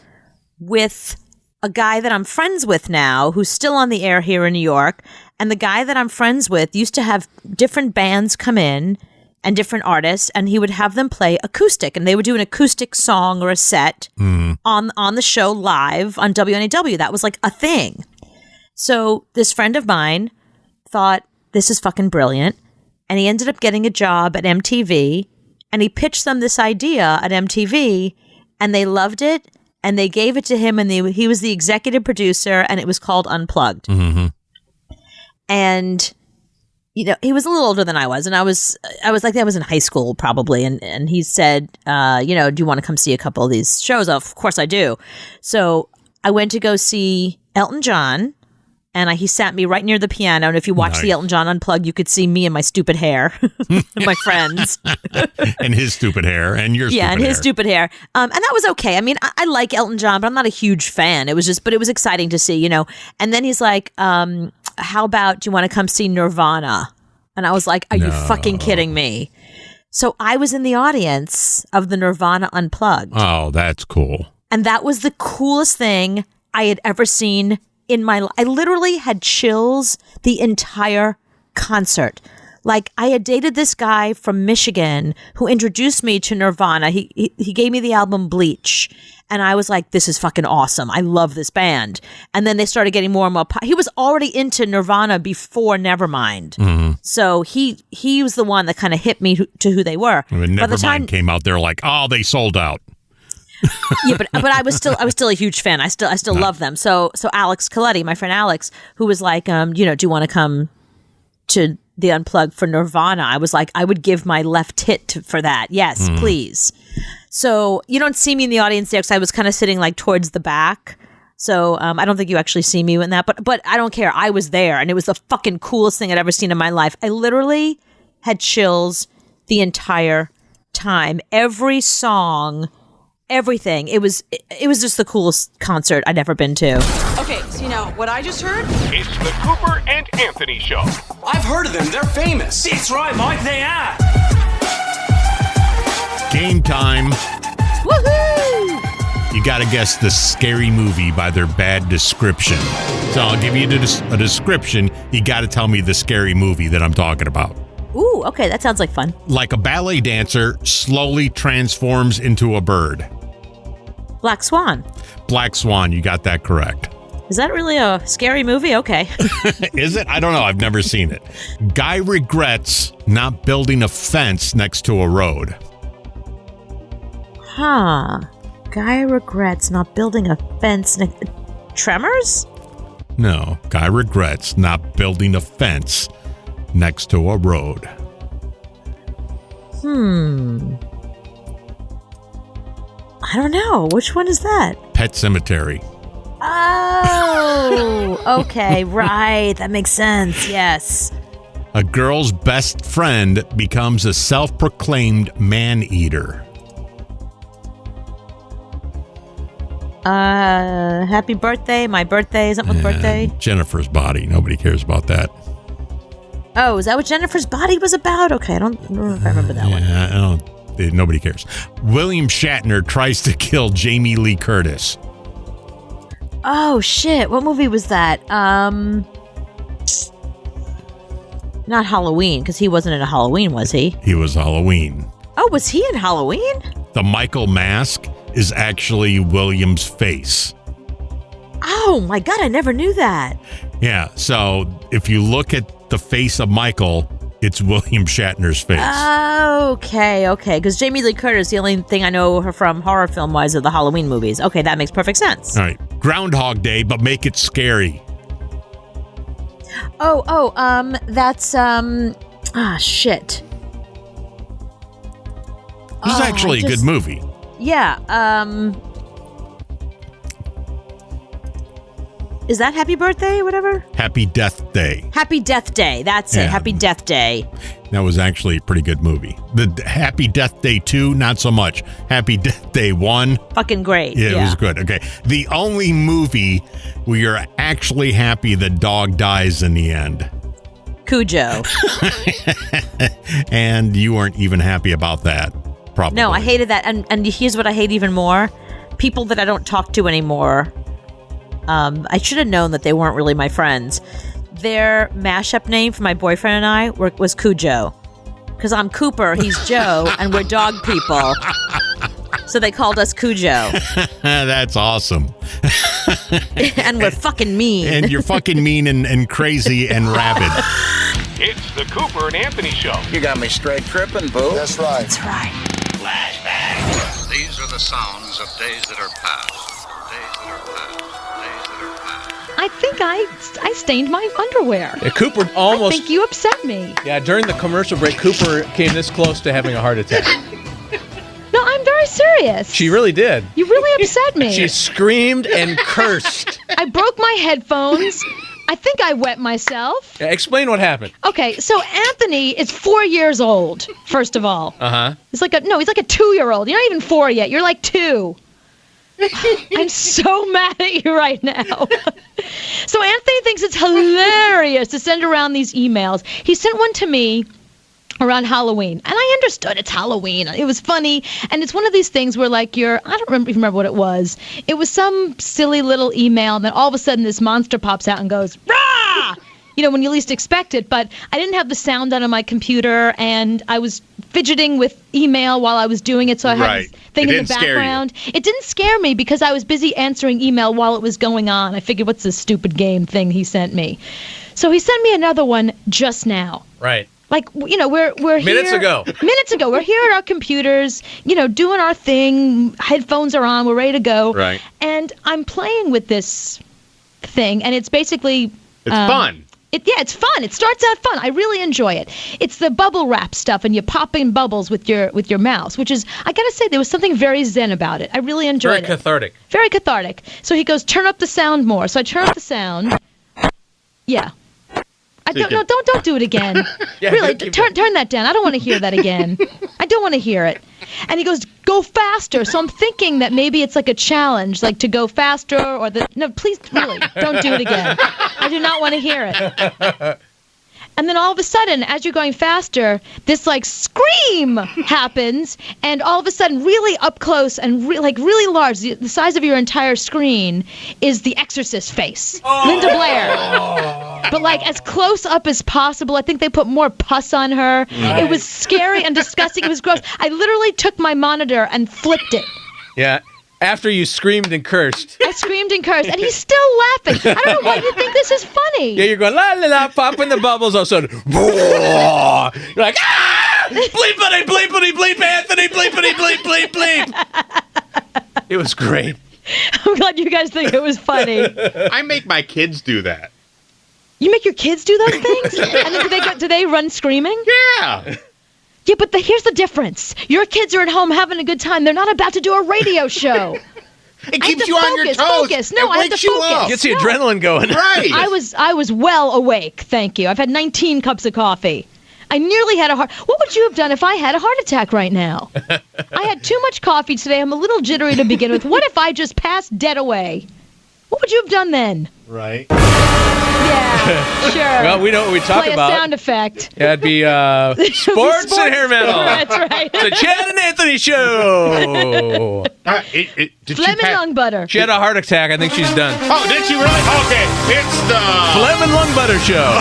with a guy that I'm friends with now, who's still on the air here in New York. And the guy that I'm friends with used to have different bands come in and different artists, and he would have them play acoustic, and they would do an acoustic song or a set on the show live on WNEW. That was like a thing. So this friend of mine thought, this is fucking brilliant, and he ended up getting a job at MTV, and he pitched them this idea at MTV, and they loved it, and they gave it to him, and he was the executive producer, and it was called Unplugged. Mm-hmm. And he was a little older than I was, and I was like, I was in high school probably, and he said, do you want to come see a couple of these shows? Of course I do. So I went to go see Elton John, and he sat me right near the piano. And if you watch the Elton John Unplugged, you could see me and my stupid hair, my friends, and his stupid hair, and your stupid hair. and his stupid hair. And that was okay. I mean, I like Elton John, but I'm not a huge fan. It was exciting to see, And then he's like, how about, do you want to come see Nirvana? And I was like, are you fucking kidding me? So I was in the audience of the Nirvana Unplugged. Oh, that's cool. And that was the coolest thing I had ever seen in my life. I literally had chills the entire concert. Like, I had dated this guy from Michigan who introduced me to Nirvana. He gave me the album Bleach. And I was like, this is fucking awesome. I love this band. And then they started getting more and more. He was already into Nirvana before Nevermind. Mm-hmm. So he was the one that kind of hit me to who they were. When Nevermind came out, they're like, oh, they sold out. Yeah, but I was still a huge fan. I still love them. So Alex Coletti, my friend Alex, who was like, do you want to come to the Unplugged for Nirvana? I was like, I would give my left tit for that. Yes, please. So you don't see me in the audience there because I was kind of sitting like towards the back. So I don't think you actually see me in that, but I don't care. I was there, and it was the fucking coolest thing I'd ever seen in my life. I literally had chills the entire time. Every song, everything. It was just the coolest concert I'd ever been to. Okay, so what I just heard? It's the Cooper and Anthony Show. I've heard of them. They're famous. It's right, Mike. They are. Game time. Woohoo! You got to guess the scary movie by their bad description. So I'll give you a description. You got to tell me the scary movie that I'm talking about. Ooh, okay, that sounds like fun. Like a ballet dancer slowly transforms into a bird. Black Swan. Black Swan, you got that correct. Is that really a scary movie? Okay. Is it? I don't know. I've never seen it. Guy regrets not building a fence next to a road. Huh. Guy regrets not building a fence next... Tremors? No. Guy regrets not building a fence next to a road. I don't know. Which one is that? Pet Sematary. Oh, okay, right. That makes sense. Yes. A girl's best friend becomes a self-proclaimed man-eater. Happy birthday. My birthday. Something with birthday. Jennifer's Body. Nobody cares about that. Oh, is that what Jennifer's Body was about? Okay, I don't know if I remember that one. Yeah, I don't. Nobody cares. William Shatner tries to kill Jamie Lee Curtis. Oh shit! What movie was that? Not Halloween, because he wasn't in a Halloween, was he? He was Halloween. Oh, was he in Halloween? The Michael mask is actually William's face. Oh my god! I never knew that. Yeah. So if you look at the face of Michael, it's William Shatner's face. Okay. Because Jamie Lee Curtis, the only thing I know her from horror film-wise are the Halloween movies. Okay, that makes perfect sense. All right. Groundhog Day, but make it scary. That's shit. This is actually a good movie. Yeah. Is that Happy Birthday or whatever? Happy Death Day. Happy Death Day. That's it. Happy Death Day. That was actually a pretty good movie. The Happy Death Day 2, not so much. Happy Death Day 1. Fucking great. Yeah, it was good. Okay. The only movie where you're actually happy the dog dies in the end. Cujo. And you weren't even happy about that, probably. No, I hated that. And here's what I hate even more. People that I don't talk to anymore. I should have known that they weren't really my friends. Their mashup name for my boyfriend and I was Cujo. Because I'm Cooper, he's Joe, and we're dog people. So they called us Cujo. That's awesome. And we're fucking mean. And you're fucking mean and crazy and rabid. It's the Cooper and Anthony Show. You got me straight tripping, boo. That's right. That's right. Flashback. These are the sounds of days that are past. Days that are past. Days that are past. I I think I stained my underwear. Yeah, Cooper I almost. think you upset me. Yeah, during the commercial break, Cooper came this close to having a heart attack. No, I'm very serious. She really did. You really upset me. She screamed and cursed. I broke my headphones. I think I wet myself. Yeah, explain what happened. Okay, so Anthony is 4 years old, first of all. Uh-huh. He's like a 2-year-old. You're not even 4 yet. You're like 2. I'm so mad at you right now. So Anthony thinks it's hilarious to send around these emails. He sent one to me around Halloween, and I understood it's Halloween. It was funny, and it's one of these things where, like, I don't remember what it was. It was some silly little email, and then all of a sudden this monster pops out and goes, rah! You know, when you least expect it, but I didn't have the sound on my computer, and I was fidgeting with email while I was doing it, so I had this thing in the background. It didn't scare me because I was busy answering email while it was going on. I figured, what's this stupid game thing he sent me? So he sent me another one just now. Right. Like, you know, we're Minutes here. ago. Minutes ago. We're here at our computers, you know, doing our thing. Headphones are on. We're ready to go. Right. And I'm playing with this thing, and it's basically... It's fun. It's fun. It starts out fun. I really enjoy it. It's the bubble wrap stuff, and you pop in bubbles with your mouse, which is, I gotta say, there was something very zen about it. I really enjoyed it. Very cathartic. Very cathartic. So he goes, turn up the sound more. So I turn up the sound. Yeah. Don't do it again. Yeah, really, keep turn that down. I don't want to hear that again. I don't want to hear it. And he goes, go faster. So I'm thinking that maybe it's like a challenge, like to go faster or no, please, really, don't do it again. I do not want to hear it. And then all of a sudden, as you're going faster, this like scream happens, and all of a sudden, really up close and really large, the size of your entire screen, is the Exorcist face, Linda Blair. But like as close up as possible. I think they put more pus on her. Right. It was scary and disgusting. It was gross. I literally took my monitor and flipped it. Yeah. After you screamed and cursed. I screamed and cursed, and he's still laughing. I don't know why you think this is funny. Yeah, you're going, la la la, popping the bubbles. All of a sudden, you're like, ah! Bleepity, bleepity, bleep, Anthony, bleepity, bleep, bleep, bleep. It was great. I'm glad you guys think it was funny. I make my kids do that. You make your kids do those things? And then do they run screaming? Yeah. Yeah, but here's the difference. Your kids are at home having a good time. They're not about to do a radio show. It keeps you on your toes. Focus. No, I have to wakes you focus. up. Gets the adrenaline going. Right. I was well awake, thank you. I've had 19 cups of coffee. I nearly had a heart... What would you have done if I had a heart attack right now? I had too much coffee today. I'm a little jittery to begin with. What if I just passed dead away? What would you have done then? Right. Yeah, sure. Well, we know what we talk Play about. a sound effect. Yeah, it'd be sports and hair metal. That's right. The Chad and Anthony Show. Did Lemon lung butter. She had a heart attack. I think she's done. Oh, did she really? Okay, it's the Phlegm and Lung Butter Show.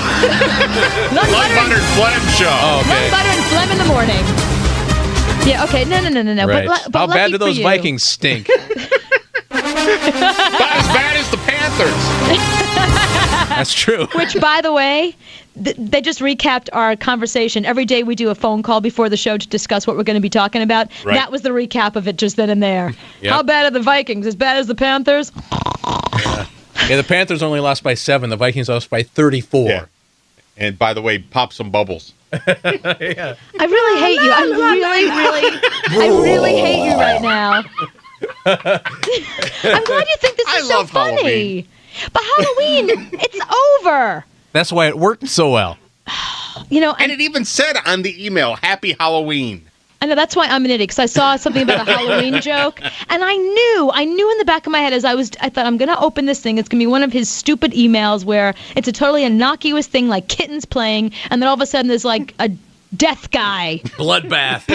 Lung butter, Buttered Phlegm Show. Oh, okay. lung butter and phlegm in the morning. Yeah, okay. No. Right. But How bad lucky do for those you. Vikings stink? Not as bad as the Panthers. That's true. Which, by the way, they just recapped our conversation. Every day we do a phone call before the show to discuss what we're going to be talking about. Right. That was the recap of it just then and there. Yep. How bad are the Vikings? As bad as the Panthers? Yeah, the Panthers only lost by 7. The Vikings lost by 34. Yeah. And by the way, pop some bubbles. I really hate you. I really hate you right now. I'm glad you think this is so love funny. Halloween. But Halloween, it's over. That's why it worked so well. You know, And it even said on the email, Happy Halloween. I know that's why I'm an idiot, because I saw something about a Halloween joke, and I knew in the back of my head as I thought, I'm going to open this thing. It's going to be one of his stupid emails where it's a totally innocuous thing like kittens playing, and then all of a sudden there's like a death guy. Bloodbath.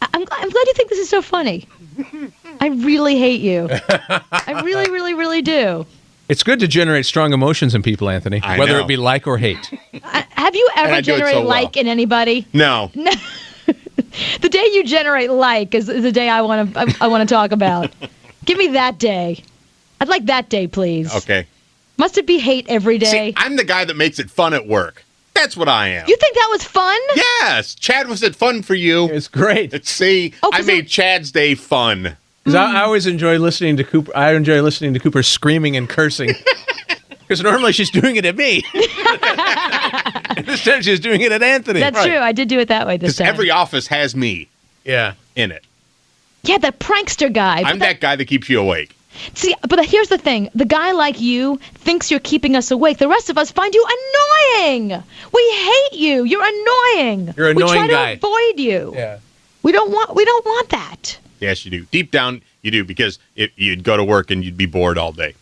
I'm glad you think this is so funny. I really hate you. I really, really, really do. It's good to generate strong emotions in people, Anthony, I whether know. it be like or hate. Have you And ever I do it so generated well. like in anybody? No. The day you generate like is the day I want to talk about. Give me that day. I'd like that day, please. Okay. Must it be hate every day? See, I'm the guy that makes it fun at work. That's what I am. You think that was fun? Yes. Chad, was it fun for you? It's great. See, Oh, I 'cause made Chad's day fun. Because I always enjoy listening to Cooper. I enjoy listening to Cooper screaming and cursing. Because normally she's doing it at me. This time she's doing it at Anthony. That's true. I did do it that way this Because time. every office has me Yeah. in it. Yeah, the prankster guy. I'm that guy that keeps you awake. See, but here's the thing. The guy like you thinks you're keeping us awake. The rest of us find you annoying. We hate you. You're annoying. You're an annoying we try guy. to avoid you. Yeah. We don't want that. Yes, you do. Deep down, you do, because you'd go to work and you'd be bored all day.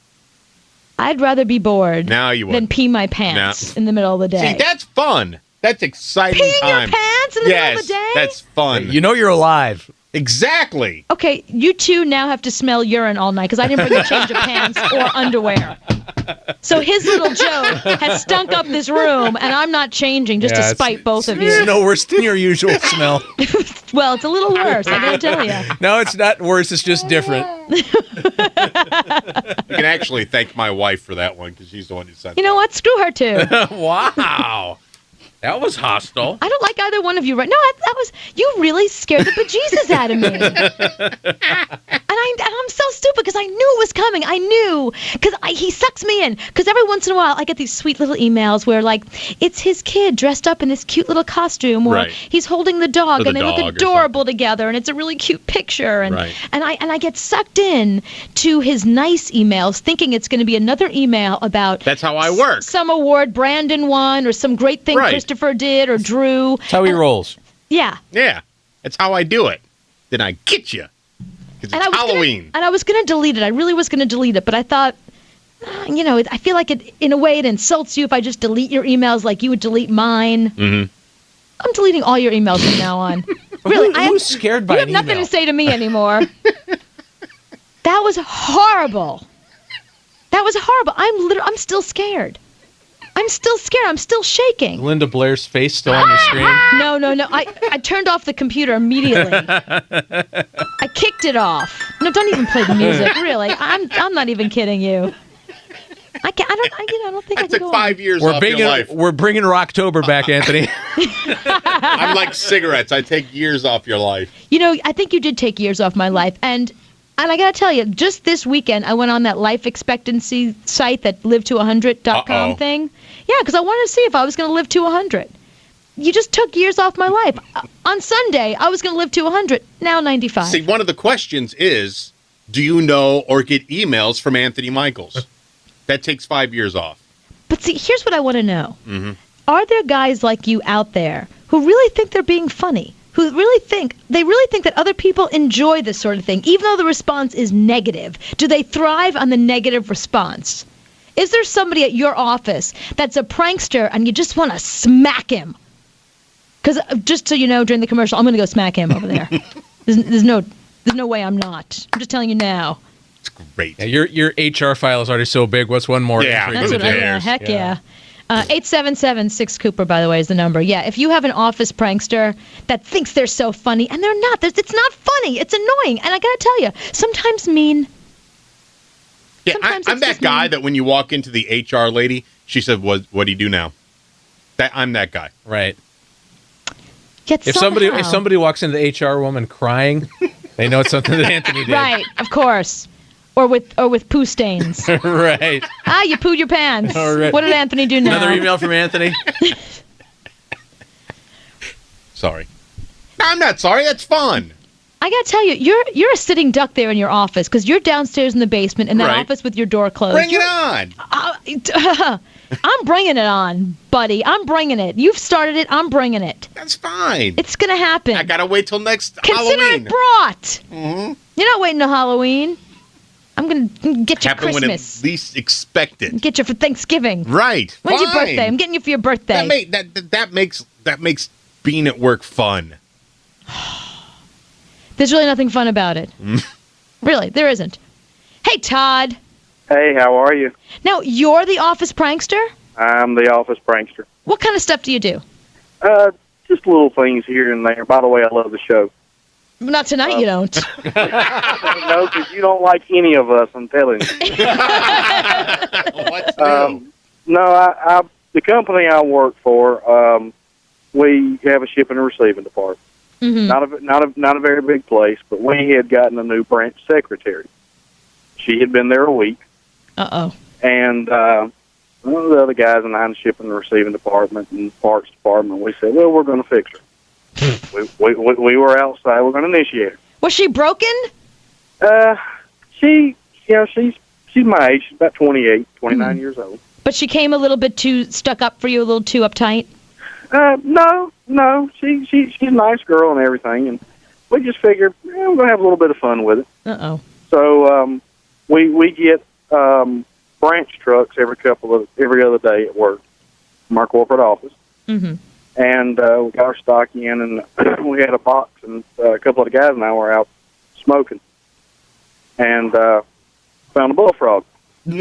I'd rather be bored Now you than wouldn't. pee my pants in the middle of the day. See, that's fun. That's exciting Peeing time. your pants in the middle of the day? That's fun. You know you're alive. Exactly. Okay, you two now have to smell urine all night because I didn't bring a change of pants or underwear. So his little joke has stunk up this room, and I'm not changing just to spite both of you. It's no worse than your usual smell. Well, it's a little worse, I gotta tell you. No, it's not worse. It's just different. You can actually thank my wife for that one, because she's the one who sent You know what? Screw her too. Wow. That was hostile. I don't like either one of you right. No, that was you really scared the bejesus out of me. And I'm so stupid because I knew it was coming. I knew because he sucks me in. Because every once in a while I get these sweet little emails where like it's his kid dressed up in this cute little costume, or he's holding the dog Or the and they look dog or adorable together, and it's a really cute picture. And Right. and I get sucked in to his nice emails, thinking it's going to be another email about That's how I work. some award Brandon won or some great thing Right. Christopher did or Drew. That's how he rolls. Yeah. Yeah, that's how I do it. Then I get you. Because it's Halloween. I was going to delete it. I really was going to delete it, but I thought, I feel like it, in a way, it insults you if I just delete your emails like you would delete mine. Mm-hmm. I'm deleting all your emails from now on. Really, Who's scared by you have an nothing email? to say to me anymore. That was horrible. That was horrible. I'm still scared. I'm still scared. I'm still shaking. Linda Blair's face still on the screen. No. I turned off the computer immediately. I kicked it off. No, don't even play the music. Really, I'm not even kidding you. I can't. I don't think I I can took go 5 years off your life. We're bringing Rocktober back, Anthony. I'm like cigarettes. I take years off your life. I think you did take years off my life, and I gotta tell you, just this weekend I went on that life expectancy site, that live2100.com thing. Yeah, because I wanted to see if I was going to live to 100. You just took years off my life. On Sunday, I was going to live to 100. Now 95. See, one of the questions is, do you know or get emails from Anthony Michaels? That takes 5 years off. But see, here's what I want to know. Mm-hmm. Are there guys like you out there who really think they're being funny? Who really think that other people enjoy this sort of thing, even though the response is negative? Do they thrive on the negative response? Is there somebody at your office that's a prankster and you just want to smack him? Because just so you know, during the commercial, I'm going to go smack him over there. There's no way I'm not. I'm just telling you now. It's great. Yeah, your HR file is already so big. What's one more? Yeah, entry That's to what the I day? know. Heck yeah. 877-6-Cooper, by the way, is the number. Yeah, if you have an office prankster that thinks they're so funny, and they're not. It's not funny. It's annoying. And I got to tell you, sometimes mean. Yeah, Sometimes I'm it's that just guy mean. that when you walk into the HR lady, she said, what do you do now? I'm that guy. Right. Yet If somehow, somebody walks into the HR woman crying, they know it's something that Anthony did. right, of course, or with poo stains. Right. You pooed your pants. All right. What did Anthony do now? Another email from Anthony. Sorry. No, I'm not sorry. That's fun. I gotta tell you, you're a sitting duck there in your office because you're downstairs in the basement in that Right. office with your door closed. Bring it on. I'm bringing it on, buddy. I'm bringing it. You've started it. I'm bringing it. That's fine. It's gonna happen. I gotta wait till next Consider Halloween. it brought. Mm-hmm. You're not waiting till Halloween. I'm gonna get you Happen when Christmas. it's least expected. Get you for Thanksgiving. Right. When's your Fine. birthday? I'm getting you for your birthday. That makes being at work fun. There's really nothing fun about it. Really, there isn't. Hey, Todd. Hey, how are you? Now, you're the office prankster? I'm the office prankster. What kind of stuff do you do? Just little things here and there. By the way, I love the show. Not tonight, you don't. No, because you don't like any of us, I'm telling you. What's new? No, the company I work for, we have a shipping and receiving department. Not a very big place, but we had gotten a new branch secretary. She had been there a week. And one of the other guys in the shipping and receiving department and parts department, we said, well, we're going to fix her. we were outside. We're going to initiate her. Was she broken? She's my age. She's about 28, 29 years old. But she came a little bit too stuck up for you, a little too uptight? No. She's a nice girl and everything, and we just figured we're going to have a little bit of fun with it. So we get branch trucks every other day at work from our corporate office. And we got our stock in, and we had a box, and a couple of the guys and I were out smoking, and found a bullfrog. So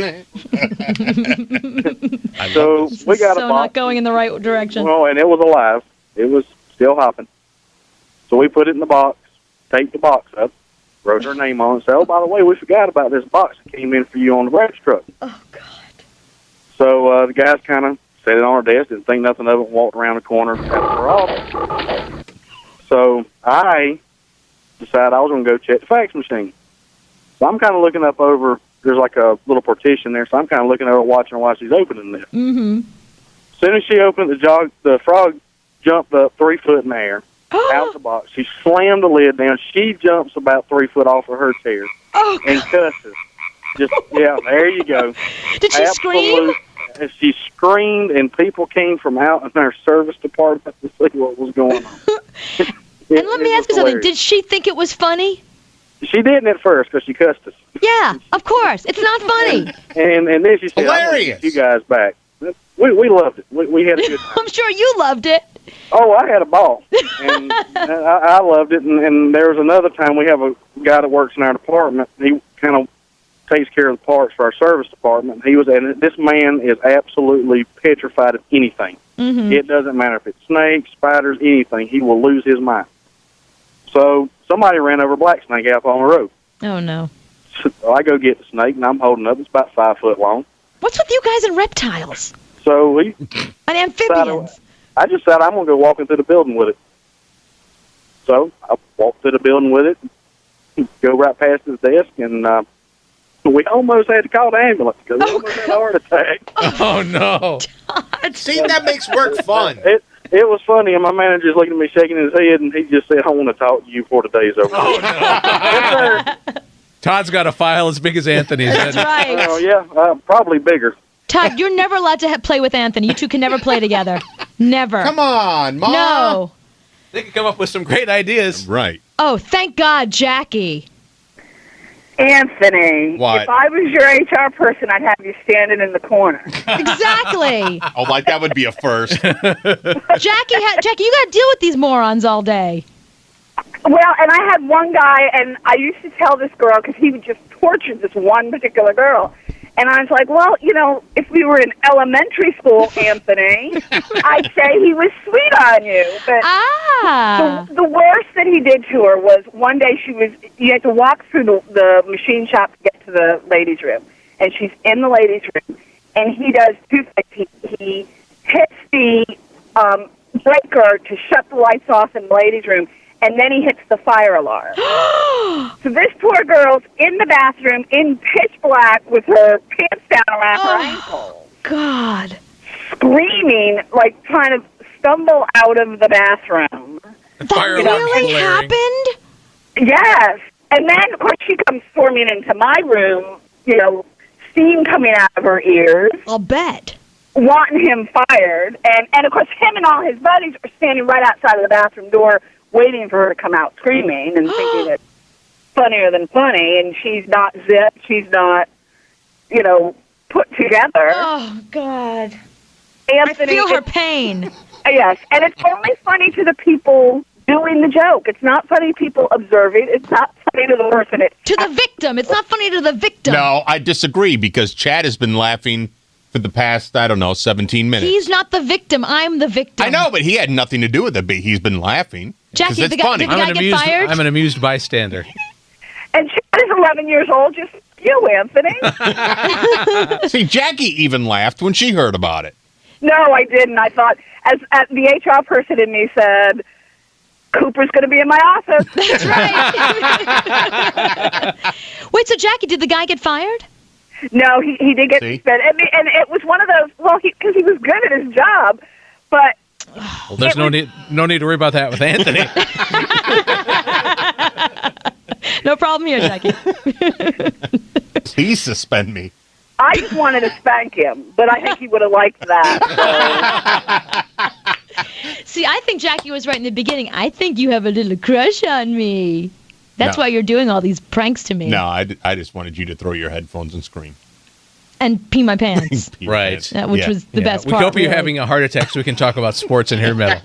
we got a box. Not going in the right direction. Well, and it was alive. It was still hopping. So we put it in the box, taped the box up, wrote her name on it, and said, oh, by the way, we forgot about this box that came in for you on the branch truck. Oh, God. So the guys kind of set it on our desk, didn't think nothing of it, walked around the corner out of her office. So I decided I was going to go check the fax machine. So I'm kind of looking up over, there's like a little partition there, so I'm kind of looking over watching her while she's opening this. As soon as she opened the frog jumped up 3 foot in the air, out the box. She slammed the lid down. She jumps about 3 foot off of her chair and cusses. There you go. Did she scream? And she screamed, and people came from out in our service department to see what was going on. And let me ask you something. Did she think it was funny? She didn't at first because she cussed us. Yeah, of course. It's not funny. And then she said, hilarious. You guys back. We loved it. We had a good time. I'm sure you loved it. Oh, I had a ball. And I loved it. And there was another time we have a guy that works in our department. He kind of takes care of the parts for our service department. And this man is absolutely petrified of anything. It doesn't matter if it's snakes, spiders, anything. He will lose his mind. So somebody ran over a black snake out on the road. Oh, no. So I go get the snake, and I'm holding up. It's about 5 foot long. What's with you guys and reptiles? So and amphibians. I just said I'm going to go walk into the building with it. So I walked to the building with it, go right past his desk, and we almost had to call the ambulance because we almost had a heart attack. Oh, no. See, that makes work fun. It was funny, and my manager's looking at me shaking his head, and he just said, I want to talk to you before the day's over. Oh, no. Yes, sir. Todd's got a file as big as Anthony's. That's right. Oh, yeah, probably bigger. Todd, you're never allowed to play with Anthony. You two can never play together. Never. Come on, Mom. No. They can come up with some great ideas. Right. Oh, thank God, Jackie. Anthony, what? If I was your HR person, I'd have you standing in the corner. Exactly. Oh, like that would be a first. Jackie, you got to deal with these morons all day. Well, and I had one guy, and I used to tell this girl, because he would just torture this one particular girl. And I was like, well, if we were in elementary school, Anthony, I'd say he was sweet on you. But the worst that he did to her was one day you had to walk through the machine shop to get to the ladies' room. And she's in the ladies' room, and he does two things. He hits the breaker to shut the lights off in the ladies' room, and then he hits the fire alarm. So this poor girl's in the bathroom in pitch black with her pants down around her ankles. God. Screaming, like trying to stumble out of the bathroom. That really happened? Yes. And then, of course, she comes storming into my room, steam coming out of her ears. I'll bet. Wanting him fired. And of course, him and all his buddies are standing right outside of the bathroom door waiting for her to come out screaming and thinking it's funnier than funny, and she's not zipped, she's not, put together. Oh, God. Anthony, I feel her pain. Yes, and it's only funny to the people doing the joke. It's not funny to people observing. It's not funny to the person. To the victim. It's not funny to the victim. No, I disagree, because Chad has been laughing for the past, 17 minutes. He's not the victim. I'm the victim. I know, but he had nothing to do with it, but he's been laughing. Jackie, did the guy get fired? I'm an amused bystander. And Chad is 11 years old, just you, Anthony. See, Jackie even laughed when she heard about it. No, I didn't. I thought, as the HR person in me said, Cooper's going to be in my office. That's right. Wait, so Jackie, did the guy get fired? No, he did get suspended. I mean, and it was one of those, well, because he was good at his job, but... Well, there's no need to worry about that with Anthony. No problem here, Jackie. Please suspend me. I just wanted to spank him, but I think he would have liked that. So. See, I think Jackie was right in the beginning. I think you have a little crush on me. That's why you're doing all these pranks to me. No, I just wanted you to throw your headphones and scream. And pee my pants. Right. Which was the best part. We hope you're really. having a heart attack so we can talk about sports and hair metal.